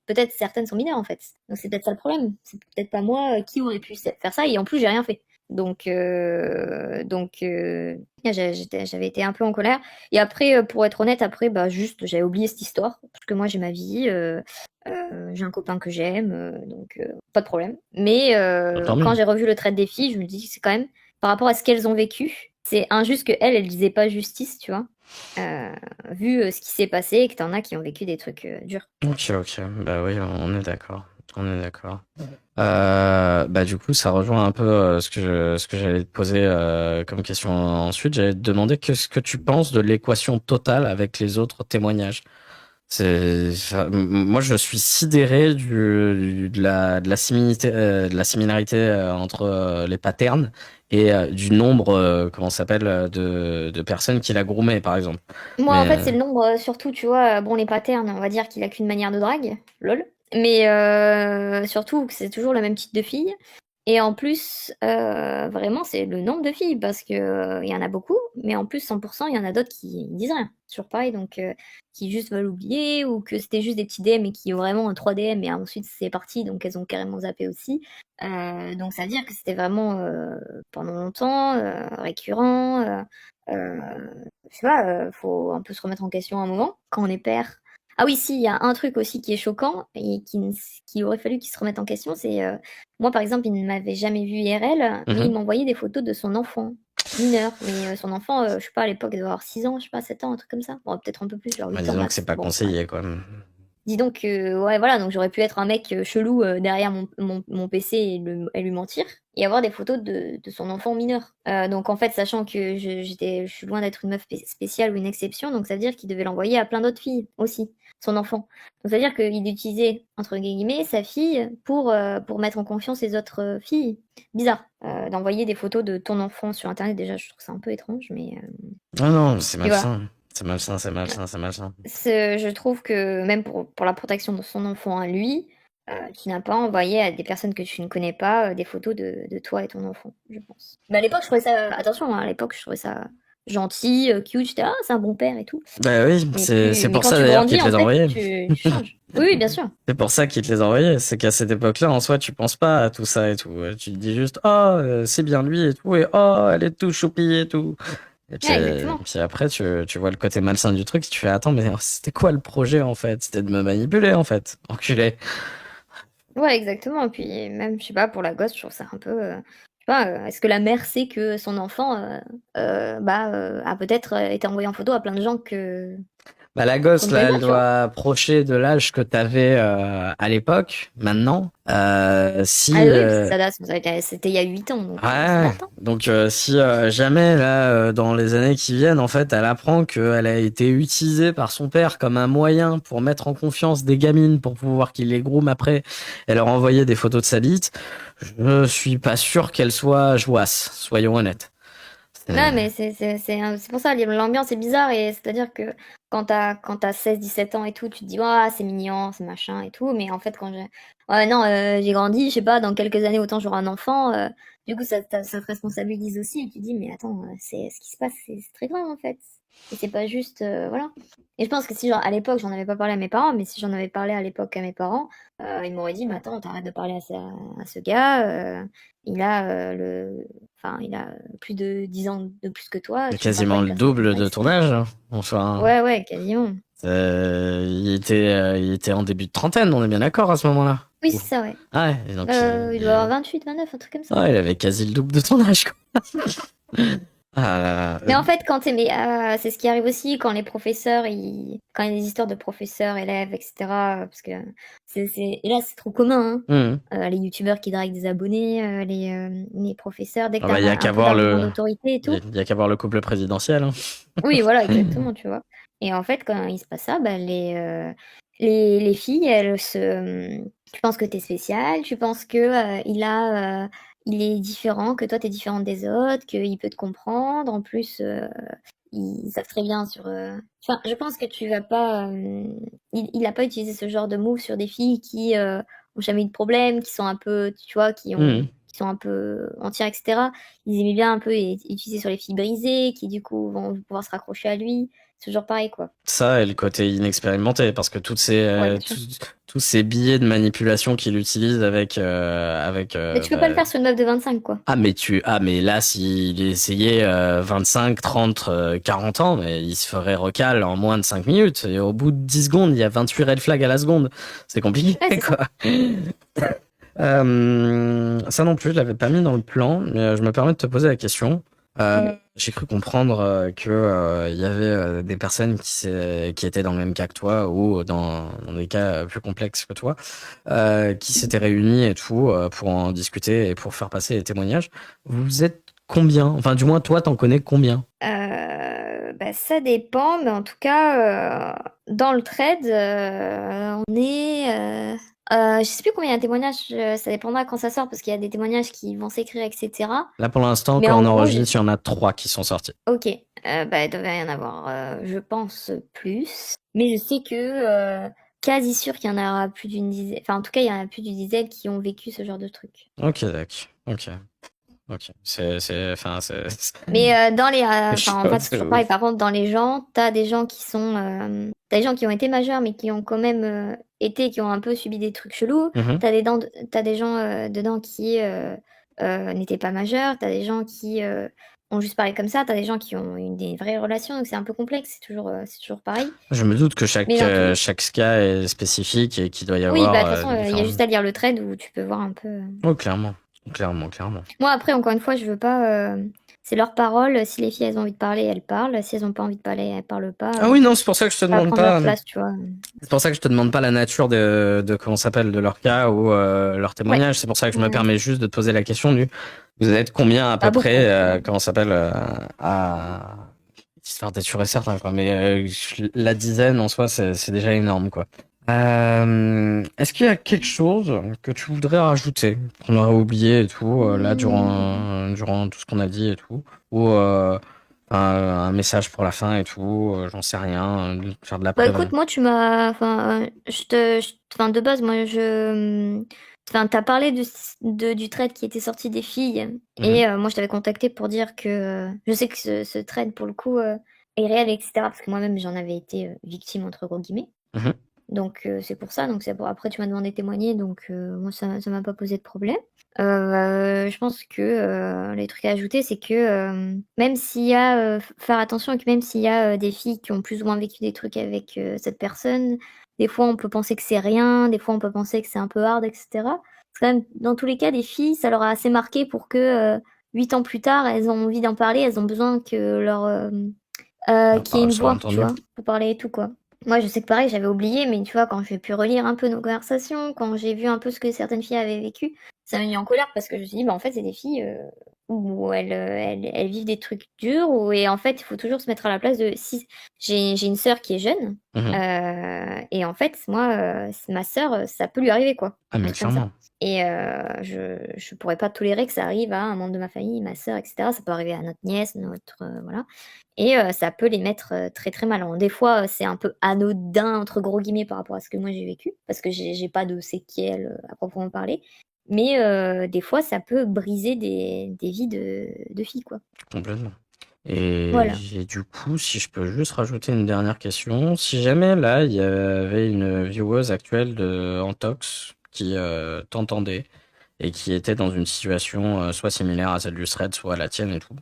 peut-être certaines sont mineures en fait. Donc c'est peut-être ça le problème. C'est peut-être pas moi qui aurait pu faire ça, et en plus j'ai rien fait. Donc, j'avais été un peu en colère. Et après, pour être honnête, après, bah juste, j'avais oublié cette histoire. Parce que moi, j'ai ma vie, j'ai un copain que j'aime, donc pas de problème. Mais Tant quand mieux. j'ai revu le trait des filles, je me dis que c'est quand même, par rapport à ce qu'elles ont vécu, c'est injuste que elle disait pas justice, tu vois. Euh, Vu ce qui s'est passé et que t'en as qui ont vécu des trucs durs. Ok, ok. Bah oui, on est d'accord. On est d'accord. Bah du coup, ça rejoint un peu ce que j'allais te poser comme question ensuite. J'allais te demander qu'est-ce que tu penses de l'équation totale avec les autres témoignages. Moi, je suis sidéré de la de la similarité entre les patterns et du nombre, comment ça s'appelle, de personnes qu'il a groomé, par exemple. Moi, en Mais fait, c'est le nombre, surtout, tu vois, bon, les patterns, on va dire qu'il a qu'une manière de drague, lol. Mais surtout que c'est toujours le même type de fille. Et en plus, vraiment, c'est le nombre de filles, parce que il y en a beaucoup, mais en plus, 100%, il y en a d'autres qui disent rien. Toujours pareil, donc qui juste veulent oublier, ou que c'était juste des petits DM et qui ont vraiment un 3 DM, et ensuite c'est parti, donc elles ont carrément zappé aussi. Donc ça veut dire que c'était vraiment pendant longtemps, récurrent. Je sais pas, faut un peu se remettre en question à un moment, quand on est père. Ah oui, si, il y a un truc aussi qui est choquant et qui aurait fallu qu'il se remette en question, c'est moi par exemple, il ne m'avait jamais vu IRL, mais il mhm. m'envoyait des photos de son enfant mineur. Mais son enfant, je sais pas, à l'époque, il doit avoir 6 ans, je sais pas, 7 ans, un truc comme ça. Bon, peut-être un peu plus, genre Bah, 8 ans disons que c'est max. pas Bon, ouais. conseillé, quoi. Dis donc, ouais, voilà, donc j'aurais pu être un mec chelou derrière mon PC et lui mentir, et avoir des photos de son enfant mineur. Donc en fait, sachant que je suis loin d'être une meuf spéciale ou une exception, donc ça veut dire qu'il devait l'envoyer à plein d'autres filles aussi, son enfant. Donc ça veut dire qu'il utilisait, entre guillemets, sa fille pour mettre en confiance les autres filles. Bizarre, d'envoyer des photos de ton enfant sur Internet, déjà, je trouve ça un peu étrange, Ah non, c'est mais voilà. malsain. C'est malsain, c'est malsain, c'est malsain. Je trouve que même pour la protection de son enfant à lui, tu n'as pas envoyé à des personnes que tu ne connais pas des photos de toi et ton enfant, je pense. Mais à l'époque, je trouvais ça, attention, hein, à l'époque, je trouvais ça gentil, cute, j'étais, ah, c'est un bon père et tout. Bah oui, c'est Mais pour quand ça tu d'ailleurs qu'il grandis, te en les a fait, envoyés. tu changes. Oui, oui, bien sûr. C'est pour ça qu'il te les a envoyés. C'est qu'à cette époque-là, en soi, tu penses pas à tout ça et tout. Tu te dis juste, oh, c'est bien lui et tout, et oh, elle est tout choupie et tout. Ouais, exactement. Puis après, tu vois le côté malsain du truc, tu fais, attends, mais c'était quoi le projet en fait? C'était de me manipuler en fait. Enculé. Ouais, exactement. Puis même, je sais pas, pour la gosse, je trouve ça un peu, je sais pas, est-ce que la mère sait que son enfant, a peut-être été envoyé en photo à plein de gens Bah, la qu'on gosse, ne là, connaît pas, elle tu vois? doit approcher de l'âge que t'avais à l'époque, maintenant. Ah oui, parce que ça date, c'était il y a 8 ans, donc ça Ouais, date, hein. donc si jamais là dans les années qui viennent en fait elle apprend qu'elle a été utilisée par son père comme un moyen pour mettre en confiance des gamines pour pouvoir qu'il les groom après et leur envoyer des photos de sa bite, je suis pas sûr qu'elle soit jouasse, soyons honnêtes. Non, mais c'est pour ça, l'ambiance est bizarre, et c'est-à-dire que quand t'as 16-17 ans et tout, tu te dis, ah, c'est mignon, c'est machin et tout, mais en fait, ouais, non, j'ai grandi, je sais pas, dans quelques années, autant j'aurai un enfant, du coup, ça te responsabilise aussi, et tu te dis, mais attends, c'est ce qui se passe, c'est très grave, en fait. Et c'est pas juste, voilà. Et je pense que si, genre, à l'époque, j'en avais pas parlé à mes parents, mais si j'en avais parlé à l'époque à mes parents, ils m'auraient dit, mais attends, t'arrêtes de parler à ce gars, il a enfin, il a plus de 10 ans de plus que toi, C'est tu ne parles pas à quasiment une le personne comme double ça, de ton etc. âge, hein. Enfin, Ouais, ouais, quasiment. il était en début de trentaine, on est bien d'accord à ce moment-là. Oui, Ouf. c'est ça, ouais. Ah ouais, et donc Il doit avoir 28, 29, un truc comme ça. ouais, il avait quasi le double de ton âge, quoi. Ah là là. Mais en fait, c'est ce qui arrive aussi quand les professeurs, quand il y a des histoires de professeurs, élèves, etc. Parce que et là, c'est trop commun, Mhm. hein. Les youtubeurs qui draguent des abonnés, les professeurs, dès que Ah t'as bah, un peu d'arguments d'autorité et tout. il y a qu'à voir le couple présidentiel, hein. Oui, voilà, exactement, tu vois. Et en fait, quand il se passe ça, bah, les filles, tu penses que t'es spécial, tu penses que il est différent, que toi t'es différente des autres, qu'il peut te comprendre. En plus, ils savent très bien Enfin, je pense que tu vas pas. Il a pas utilisé ce genre de move sur des filles qui ont jamais eu de problème, qui sont un peu, tu vois, Mhm. qui sont un peu entières, etc. Ils aimaient bien un peu utiliser sur les filles brisées, qui du coup vont pouvoir se raccrocher à lui. C'est toujours pareil, quoi. Ça et le côté inexpérimenté, parce que Ouais, bien sûr. tous ces billets de manipulation qu'il utilise Mais tu peux pas le faire sur une meuf de 25, quoi. mais là, s'il essayait 25, 30, 40 ans, mais il se ferait recal en moins de 5 minutes. Et au bout de 10 secondes, il y a 28 red flags à la seconde. C'est compliqué, Ouais, c'est ça. quoi. Ça non plus, je l'avais pas mis dans le plan, mais je me permets de te poser la question. J'ai cru comprendre que il y avait des personnes qui étaient dans le même cas que toi ou dans des cas plus complexes que toi, qui s'étaient réunies et tout pour en discuter et pour faire passer les témoignages. Vous êtes combien? Enfin, du moins, toi, t'en connais combien? Bah, ça dépend, mais en tout cas, dans le trade, on est. Je sais plus combien il y a de témoignages, ça dépendra quand ça sort, parce qu'il y a des témoignages qui vont s'écrire, etc. Là, pour l'instant, Mais quand en on gros, enregistre, il y en a 3 qui sont sortis. ok, bah, il devrait y en avoir, je pense, plus. Mais je sais que quasi sûr qu'il y en aura plus d'une dizaine. Enfin, en tout cas, il y en a plus d'une dizaine qui ont vécu ce genre de truc. Ok, d'accord. Ok. Mais dans les, C'est enfin, en chaud, fait, c'est c'est toujours pareil. ouf. Par contre, dans les gens, t'as des gens qui sont, t'as des gens qui ont été majeurs, mais qui ont quand même qui ont un peu subi des trucs chelous. Mhm. T'as des gens dedans qui n'étaient pas majeurs. T'as des gens qui ont juste parlé comme ça. T'as des gens qui ont eu des vraies relations. Donc c'est un peu complexe. C'est toujours pareil. Je me doute que Mais dans tous les, chaque cas est spécifique et qu'il doit y oui, bah avoir de toute façon, il y a différents. juste à lire le trade où tu peux voir un peu. Oh, clairement. Clairement. Moi, après, encore une fois, je veux pas. C'est leur parole. Si les filles, elles ont envie de parler, elles parlent. Si elles ont pas envie de parler, elles parlent pas. Ah oui, non, c'est pour ça que je te Pas demande prendre leur pas. place, tu vois. C'est pour ça que je te demande pas la nature de comment ça s'appelle de leur cas ou leur Ouais. témoignage. C'est pour ça que je me Ouais. permets juste de te poser la question du. Vous êtes combien à Pas peu beaucoup, en près tout cas. comment ça s'appelle à histoire d'être sûr et certain quoi. Mais la dizaine en soi c'est déjà énorme quoi. Est-ce qu'il y a quelque chose que tu voudrais rajouter qu'on aurait oublié et tout là durant tout ce qu'on a dit et tout ou un message pour la fin et tout j'en sais rien faire de la Bah prévention. écoute, moi, tu m'as. Enfin, enfin, de base, moi, Enfin, t'as parlé du trade qui était sorti des filles. Mhm, Et moi, je t'avais contacté pour dire que je sais que ce trade, pour le coup, est réel, etc. Parce que moi-même, j'en avais été victime, entre gros guillemets. mhm. Donc c'est pour ça, donc c'est pour après tu m'as demandé de témoigner, donc moi ça m'a pas posé de problème. Je pense que les trucs à ajouter, c'est que même s'il y a faire attention et que même s'il y a des filles qui ont plus ou moins vécu des trucs avec cette personne, des fois on peut penser que c'est rien, des fois on peut penser que c'est un peu hard, etc. C'est quand même dans tous les cas des filles, ça leur a assez marqué pour que 8 ans plus tard, elles ont envie d'en parler, elles ont besoin que leur La qu'il y ait parole une soit voix, tu entendue. vois, pour parler et tout, quoi. Moi, je sais que pareil, j'avais oublié, mais tu vois, quand j'ai pu relire un peu nos conversations, quand j'ai vu un peu ce que certaines filles avaient vécu, ça m'a mis en colère parce que je me suis dit, bah en fait, c'est des filles où elles vivent des trucs durs, et en fait, il faut toujours se mettre à la place de si j'ai une sœur qui est jeune, Mhm. et en fait, moi, ma sœur, ça peut lui arriver, quoi, Ah un mais truc comme ça. clairement. Et je pourrais pas tolérer que ça arrive à un membre de ma famille, ma sœur, etc. Ça peut arriver à notre nièce, notre voilà. Et ça peut les mettre très très mal. Alors, des fois, c'est un peu anodin entre gros guillemets par rapport à ce que moi j'ai vécu, parce que j'ai pas de séquelles à proprement parler. Mais des fois, ça peut briser des vies de filles, quoi. Complètement. Voilà. Et du coup, si je peux juste rajouter une dernière question, si jamais là, il y avait une vieweuse actuelle de Antox qui t'entendait et qui était dans une situation soit similaire à celle du thread, soit à la tienne et tout,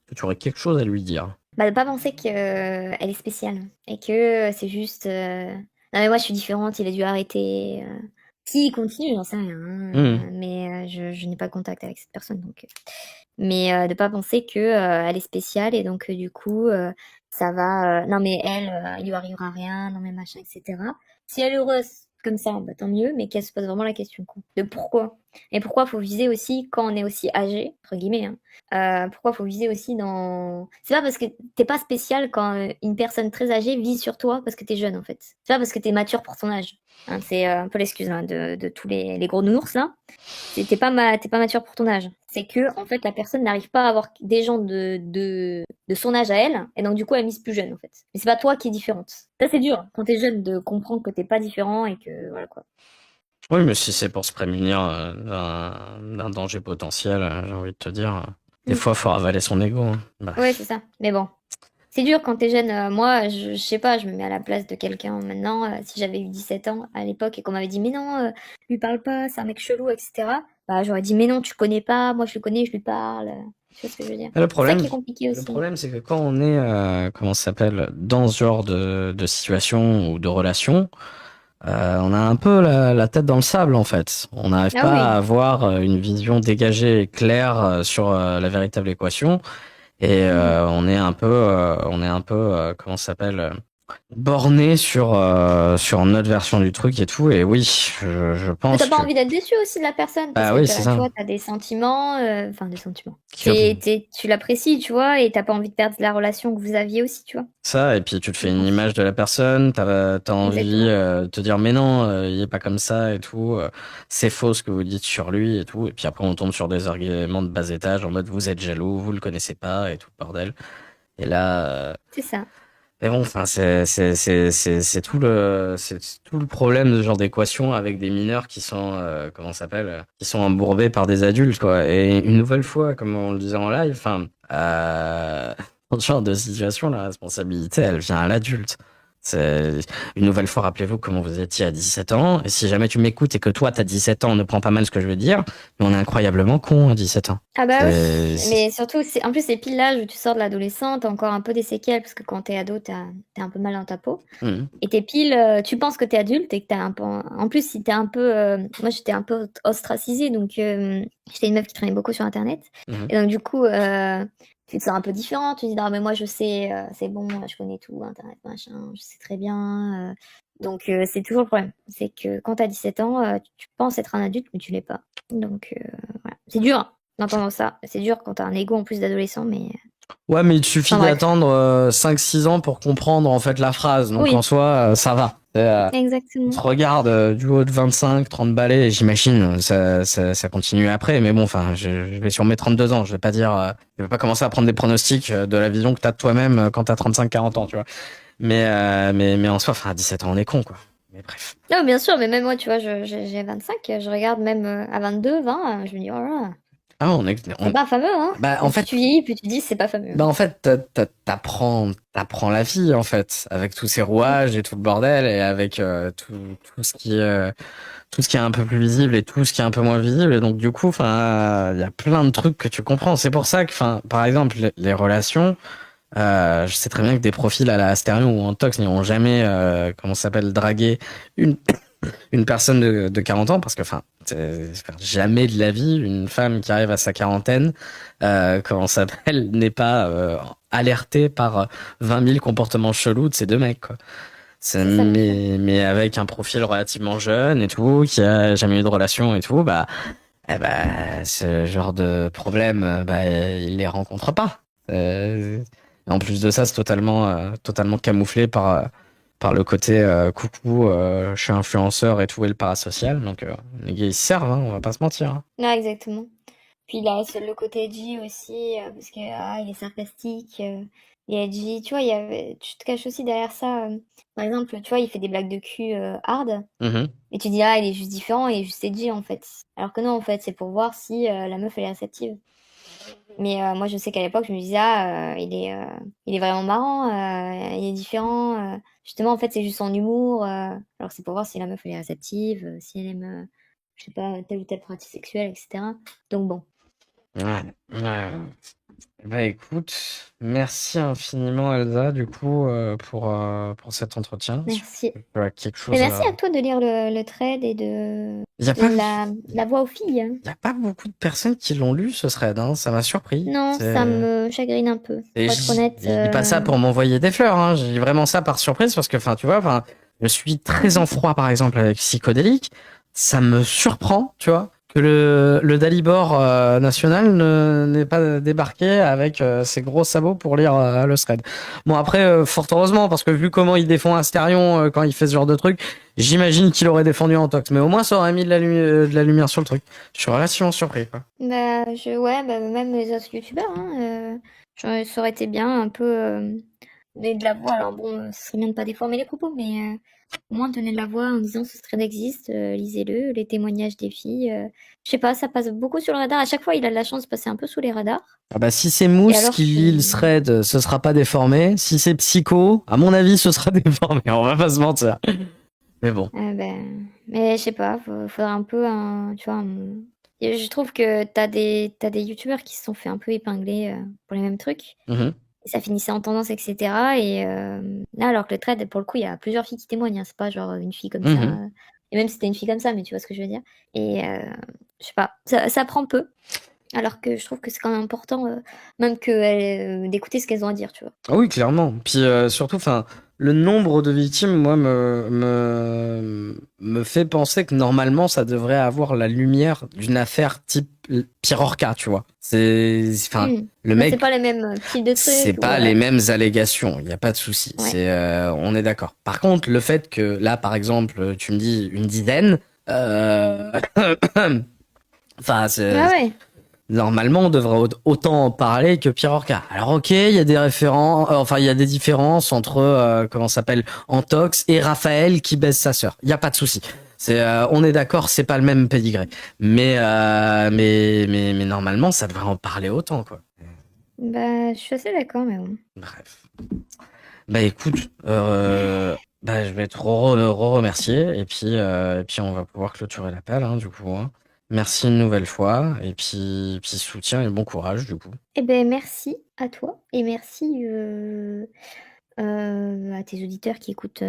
que tu aurais quelque chose à lui dire. Bah, de pas penser qu'elle est spéciale et que c'est juste non mais moi je suis différente, il a dû arrêter. S'il continue, j'en sais rien, Mhm. hein, mais je n'ai pas de contact avec cette personne donc. Mais de pas penser que elle est spéciale et donc du coup ça va. Non mais elle, il lui arrivera rien, non mais machin, etc. Si elle est heureuse comme ça, bah, tant mieux, mais qu'elle se pose vraiment la question quoi, de pourquoi. Et pourquoi faut viser aussi quand on est aussi âgé, entre guillemets, hein, pourquoi faut viser aussi dans. C'est pas parce que t'es pas spécial quand une personne très âgée vise sur toi parce que t'es jeune en fait. C'est pas parce que t'es mature pour ton âge. Hein, c'est un peu l'excuse hein, de tous les gros nounours là. T'es pas mature pour ton âge. C'est que en fait la personne n'arrive pas à avoir des gens de son âge à elle et donc du coup elle mise plus jeune en fait. Mais c'est pas toi qui es différente. Ça c'est dur quand t'es jeune de comprendre que t'es pas différent et que voilà quoi. Oui, mais si c'est pour se prémunir d'un danger potentiel, j'ai envie de te dire, des Mm. fois, faut ravaler son ego, hein. Ouais, Bref. c'est ça. Mais bon, c'est dur quand t'es jeune. Moi, je sais pas, je me mets à la place de quelqu'un maintenant. Si j'avais eu 17 ans à l'époque et qu'on m'avait dit, mais non, lui parle pas, c'est un mec chelou, etc. Bah, j'aurais dit, mais non, tu connais pas, moi je le connais, je lui parle. Tu vois ce que je veux dire? Et Le C'est ça problème, qui est compliqué le aussi. problème, c'est que quand on est, comment ça s'appelle, dans ce genre de situation ou de relation, on a un peu la tête dans le sable, en fait. On n'arrive Ah pas à oui, avoir une vision dégagée et claire sur la véritable équation. Et mhm. on est un peu, comment ça s'appelle, borné sur notre version du truc et tout. Et oui, je Mais t'as pense pas que, envie d'être déçu aussi de la personne parce bah que oui, c'est tu ça. vois, t'as des sentiments, enfin des sentiments. Qui- Tu l'apprécies, tu vois, et t'as pas envie de perdre la relation que vous aviez aussi, tu vois. Ça, et puis tu te fais Je une pense. image de la personne, t'as envie Exactement. de te dire mais non, il est pas comme ça et tout, c'est faux ce que vous dites sur lui et tout, et puis après on tombe sur des arguments de bas étage en mode vous êtes jaloux, vous le connaissez pas et tout le bordel. Et là, C'est ça. mais bon, enfin c'est tout le problème de ce genre d'équation avec des mineurs qui sont comment ça s'appelle, qui sont embourbés par des adultes quoi. Et une nouvelle fois, comme on le disait en live, enfin dans ce genre de situation, la responsabilité, elle vient à l'adulte. C'est une nouvelle fois, rappelez-vous comment vous étiez à 17 ans. Et si jamais tu m'écoutes et que toi, t'as 17 ans, ne prends pas mal ce que je veux dire, mais on est incroyablement con à 17 ans. Ah bah oui, C'est... mais surtout, en plus, c'est pile l'âge où tu sors de l'adolescent, t'as encore un peu des séquelles, parce que quand t'es ado, t'es un peu mal dans ta peau. Mhm. Et t'es pile, tu penses que t'es adulte et que t'as un peu. En plus, si t'es un peu. Moi, j'étais un peu ostracisée, donc j'étais une meuf qui traînait beaucoup sur Internet. Mhm. Et donc, du coup, tu te sens un peu différent. Tu te dis, non, mais moi, je sais, c'est bon, je connais tout, Internet, machin, je sais très bien. Donc, c'est toujours le problème. C'est que quand t'as 17 ans, tu penses être un adulte, mais tu l'es pas. Donc, voilà. C'est dur hein, d'entendre ça. C'est dur quand t'as un ego en plus d'adolescent, mais. Ouais, mais il suffit Enfin, bref. d'attendre 5-6 ans pour comprendre en fait la phrase. Donc en Oui, soi, ça va. On se exactement. regarde du haut de 25-30 balais, et j'imagine, ça continue après. Mais bon, enfin, je vais sur mes 32 ans. Je vais pas commencer à prendre des pronostics de la vision que t'as de toi-même quand t'as 35-40 ans, tu vois. Mais en soi, enfin, à 17 ans, on est con, quoi. Mais bref. Non, bien sûr, mais même moi, tu vois, j'ai 25, je regarde même à 22, 20, je me dis, oh là là, Ah, c'est pas fameux, hein. bah, Et en plus fait, tu vieillis, plus tu te dis, c'est pas fameux. Bah en fait, t'apprends la vie en fait, avec tous ces Mm. rouages et tout le bordel et avec tout ce qui est un peu plus visible et tout ce qui est un peu moins visible. Et donc du coup, enfin, il y a plein de trucs que tu comprends. C'est pour ça que, enfin, par exemple, les relations, je sais très bien que des profils à la Astérion ou en Tox n'iront jamais, comment ça s'appelle, draguer une une personne de 40 ans parce que enfin jamais de la vie une femme qui arrive à sa quarantaine comment ça s'appelle n'est pas alertée par 20 000 comportements chelous de ces deux mecs quoi. C'est ça le pire. Mais avec un profil relativement jeune et tout qui a jamais eu de relation et tout ce genre de problème il les rencontre pas. En plus de ça c'est totalement camouflé par le côté coucou, je suis influenceur et tout et le parasocial. Donc les gars ils se servent, hein, on va pas se mentir, hein. Non, exactement. Puis là, c'est le côté edgy aussi, parce que, il est sarcastique, il est edgy. Tu vois, tu te caches aussi derrière ça. Par exemple, tu vois, il fait des blagues de cul hard, Mhm. et tu dis, ah, il est juste différent, il est juste edgy, en fait. Alors que non, en fait, c'est pour voir si la meuf, elle est réceptive. Mais moi, je sais qu'à l'époque, je me disais, ah, il est vraiment marrant, il est différent. Justement, en fait, c'est juste son humour. Alors c'est pour voir si la meuf, elle est réceptive, si elle aime, je sais pas, telle ou telle pratique sexuelle, etc. Donc bon, Ouais, ouais. Bah écoute, merci infiniment Elsa du coup pour cet entretien. Si merci. tu as quelque Mais chose merci à... à toi de lire le thread et de Il y a pas donner la voix aux filles, hein. il y a pas beaucoup de personnes qui l'ont lu ce thread, hein, ça m'a surpris. Non, ça me chagrine un peu, Et pour être honnête. je dis pas ça pour m'envoyer des fleurs, hein. Je dis vraiment ça par surprise parce que, enfin, tu vois, enfin, je suis très en Mhm. froid, par exemple, avec Psychodélique. Ça me surprend, tu vois, que le Dalibor national n'ait pas débarqué avec ses gros sabots pour lire le thread. Bon, après, fort heureusement, parce que vu comment il défend Astérion quand il fait ce genre de truc, j'imagine qu'il aurait défendu Antox. Mais au moins, ça aurait mis de la lumière sur le truc. Je suis relativement surpris, quoi. Ouais, bah, même les autres youtubeurs, hein, ça aurait été bien un peu. donner de la voix. Alors bon, ce serait bien de pas déformer les propos, mais au moins donner de la voix en disant ce serait existe, lisez-le, les témoignages des filles. Je sais pas, ça passe beaucoup sur le radar. À chaque fois, il a de la chance de passer un peu sous les radars. Ah bah si c'est Et Mousse alors qui lit le que... thread, ce sera pas déformé. Si c'est Psycho, à mon avis, ce sera déformé. On va pas se mentir. Mais bon. Mais je sais pas, faudrait un peu tu vois, et je trouve que t'as des youtubeurs qui se sont fait un peu épingler pour les mêmes trucs. Mhm. Et ça finissait en tendance, etc. Et là, alors que le trade, pour le coup, il y a plusieurs filles qui témoignent, hein. C'est pas genre une fille comme ça. Mhm. Et même si c'était une fille comme ça, mais tu vois ce que je veux dire. Et je sais pas, ça prend peu. Alors que je trouve que c'est quand même important, même d'écouter ce qu'elles ont à dire, tu vois. Ah oui, clairement. Puis surtout, enfin, le nombre de victimes, moi, me fait penser que normalement, ça devrait avoir la lumière d'une affaire type Pirorca, tu vois. Enfin, le Mais c'est mec, pas les mêmes types de c'est trucs. pas les mêmes allégations. Il y a pas de souci. Ouais. On est d'accord. Par contre, le fait que là, par exemple, tu me dis une dizaine, enfin, Ah ouais. normalement, on devrait autant en parler que Pirorca. Alors ok, il y a des référents, enfin il y a des différences entre comment ça s'appelle Antox et Raphaël qui baise sa sœur. Il y a pas de souci. On est d'accord, c'est pas le même pédigré. Mais normalement, ça devrait en parler autant quoi. Bah, je suis assez d'accord, mais bon. Bref. Bah écoute, bah je vais te remercier et puis on va pouvoir clôturer l'appel hein, du coup. Hein. Merci une nouvelle fois et puis soutien et bon courage du coup. Eh ben, merci à toi et merci à tes auditeurs qui écoutent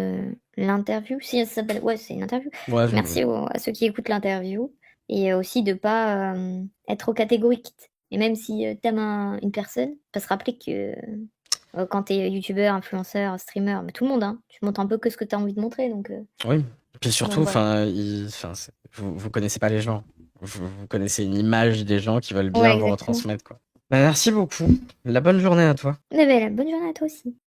l'interview. Si ça s'appelle, ouais, c'est une interview. Ouais, Merci à ceux qui écoutent l'interview et aussi de pas être trop catégorique. Et même si t'aimes une personne, faut se rappeler que quand t'es youtubeur, influenceur, streamer, mais tout le monde, hein, tu montres un peu que ce que t'as envie de montrer. Donc, oui. Puis surtout, voilà. vous connaissez pas les gens. Vous connaissez une image des gens qui veulent Ouais, bien vous exactement. retransmettre, quoi. Bah, merci beaucoup. La bonne journée à toi. Mais ben, bonne journée à toi aussi.